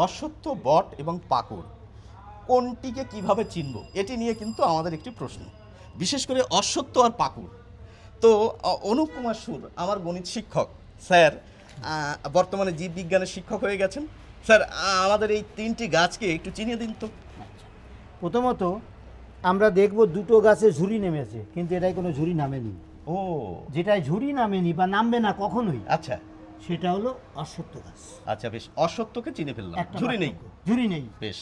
অশ্বত্থ, বট এবং পাকুড় কোনটিকে কিভাবে চিনব, এটি নিয়ে কিন্তু আমাদের একটি প্রশ্ন, বিশেষ করে অশ্বত্থ আর পাকুড়। তো অনুপ কুমার সুর আমার গণিত শিক্ষক স্যার, বর্তমানে জীববিজ্ঞানের শিক্ষক হয়ে গেছেন। স্যার, আমাদের এই তিনটি গাছকে একটু চিনিয়ে দিন তো। প্রথমত আমরা দেখব দুটো গাছে ঝুরি নেমেছে, কিন্তু এটাই কোনো ঝুরি নামেনি। ও যেটাই ঝুরি নামেনি বা নামবে না কখনোই, আচ্ছা সেটা হলো অশ্বত্থ গাছ। আচ্ছা, বেশ, অশ্বত্থকে চিনে ফেললাম, একটা ঝুরি নেই। পার্থক্য, ঝুরি নেই। বেশ।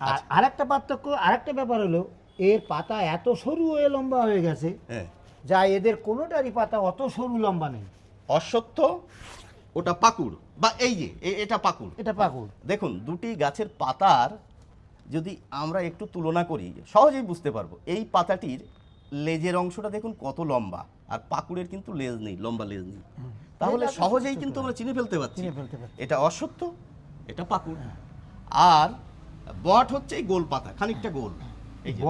আর আরেকটা পার্থক্য, আরেকটা ব্যাপার হলো এর পাতা এত সরু হয়ে লম্বা হয়ে গেছে, হ্যাঁ, যা এদের কোনোটারই পাতা অত সরু লম্বা নেই। অশ্বত্থ, ওটা পাকুড়, বা এই যে এটা পাকুড়। এটা পাকুড়। দেখুন, দুটি গাছের পাতার যদি আমরা একটু তুলনা করি সহজেই বুঝতে পারবো। এই পাতাটির লেজের অংশটা দেখুন কত লম্বা, আর পাকুড়ের কিন্তু লেজ নেই, লম্বা লেজ নেই। তাহলে লেজ আছে সহজেই ছোট কিন্তু ছোট। আমরা চিনে ফেলতে পারছি চিনে ফেলতে পারছি। এটা অশ্বত্থ, এটা পাকুড়। আর বট হচ্ছে এই গোল পাতা, খানিকটা গোল। এই যে,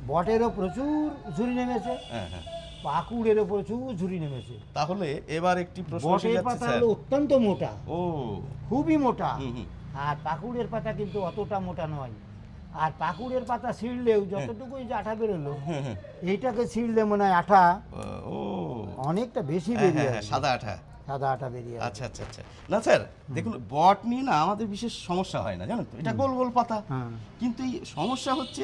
বটেরও প্রচুর ঝুরি নেমেছে, হ্যাঁ হ্যাঁ। পাকুড়েরও প্রচুর ঝুরি নেমেছে। তাহলে এবার একটি প্রশ্ন এসে বটের যাচ্ছে পাতা স্যার। হলো অত্যন্ত মোটা, ও খুবই মোটা। হুম হুম। আর পাকুড়ের পাতা কিন্তু অতটা মোটা নয়। আর পাকুড়ের পাতা ছিঁড়লেও যতটুকুই যে আঠা বেরোলো, এইটাকে ছিঁড়লে মনে হয় আঠা ও অনেকটা বেশি হ্যাঁ, বেরিয়ে হ্যাঁ, আসবে। সাদা আঠা। সাদা আঠা বেরিয়ে আসবে। আচ্ছা আচ্ছা আচ্ছা। না স্যার, দেখুন, বট নিয়ে না আমাদের বিশেষ সমস্যা হয় না, জানেন তো, এটা গোল গোল পাতা। হ্যাঁ। কিন্তু এই সমস্যা হচ্ছে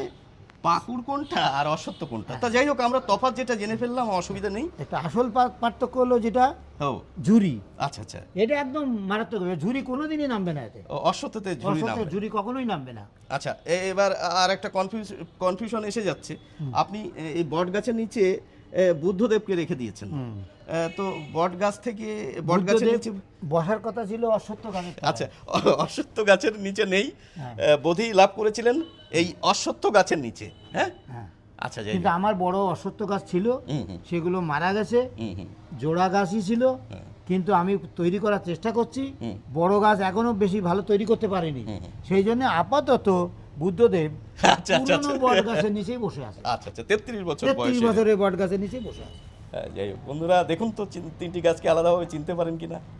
পাকুড় কোনটা আর অশ্বত্থ কোনটা। তা যাই হোক, আমরা তফাৎ যেটা জেনে ফেললাম, অসুবিধা নেই। একটা আসল পার্থক্য হলো যেটা ও ঝুরি। আচ্ছা আচ্ছা। এটা একদম মারাত্মক, ঝুরি কোনোদিনই নামবে না এতে। ও, অশ্বত্থতে ঝুরি নাম। ঝুরি কখনোই নামবে না। আচ্ছা, এবার আর একটা কনফিউশন এসে যাচ্ছে। আপনি এই বট গাছের নিচে বুদ্ধদেবকে রেখে দিয়েছেন। তো বট গাছ থেকে বট গাছের বুদ্ধদেব নিচে, বসার কথা ছিল অশ্বত্থ গাছের তলায়। আচ্ছা, অশ্বত্থ গাছের নিচে নেই, হ্যাঁ। বোধি লাভ করেছিলেন এই অশ্বত্থ গাছের নিচে। হ্যাঁ, হ্যাঁ। আচ্ছা, যাই কিন্তু হোক। আমার বড় অশ্বত্থ গাছ ছিল, হুম, হুম। সেগুলো মারা গেছে। হুম, হুম। জোড়া গাছই ছিল, হ্যাঁ। কিন্তু আমি তৈরি করার চেষ্টা করছি। হুম। বড় গাছ এখনো বেশি ভালো তৈরি করতে পারিনি। সেই জন্য আপাতত বুদ্ধদেব আচ্ছা, আচ্ছা, পুরনো আচ্ছা। বট গাছের নিচেই বসে আছে। আচ্ছা আচ্ছা, 33 বছর 33 বয়সে। বছরের বট গাছের নিচেই বসে আছে। যাই হোক বন্ধুরা, দেখুন তো তিনটি গাছকে আলাদাভাবে চিনতে পারেন কিনা।